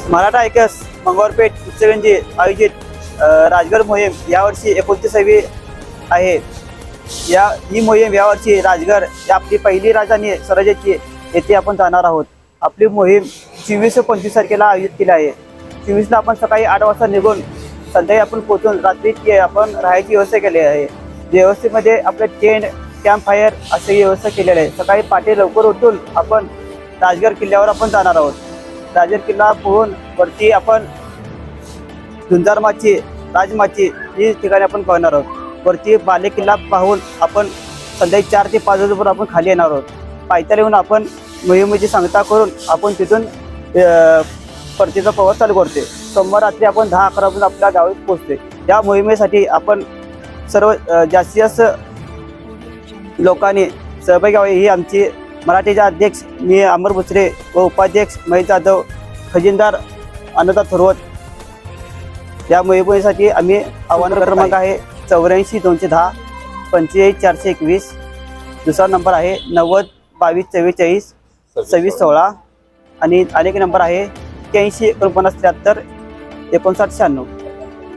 मराठा ऐकस मंगळपेठ उच्चगंजी आयोजित राजगड मोहीम यावर्षी 29वी आहे। ही मोहीम यावर्षी राजगड ही आपली पहिली राजधानी स्वराज्याची येथे आपण जाणार आहोत। आपली मोहीम 24 व 25 तारखेला आयोजित केली आहे। 24 ला आपण सकाळी 8 वाजता निघून संध्याकाळी आपण पोहोचून रात्री आपण राहायची व्यवस्था केली आहे। व्यवस्थेमध्ये आपले टेंट कॅम्प फायर अशी व्यवस्था केलेली आहे। सकाळी पहाटे लवकर उठून आपण राजगड किल्ल्यावर आपण जाणार आहोत। राजगड किल्ला पोहून वरती आपण झुंजारमाची राजमाची ही ठिकाणी आपण पाहणार आहोत। वरती बाले किल्ला पाहून आपण संध्याकाळी 4 ते 5 वाजेपर्यंत आपण खाली येणार आहोत। पायथ्याला येऊन आपण मोहिमेची सांगता करून आपण तिथून परतीचा प्रवास चालू करते। सोमवार रात्री आपण 10-11 वाजता आपल्या गावी पोहोचते। या मोहिमेसाठी आपण सर्व जास्तीत जास्त लोकांनी सहभागी व्हावे ही आमची मराठीचे अध्यक्ष मी अमर बुचरे व उपाध्यक्ष महेश जाधव खजिनदार अनंता थोरवत। या मोहिमेसाठी आम्ही आव्हान क्रमांक आहे 84 210 45 421। दुसरा नंबर आहे 90 22 44 26 16 आणि अनेक नंबर आहे 81 49 73 59 96।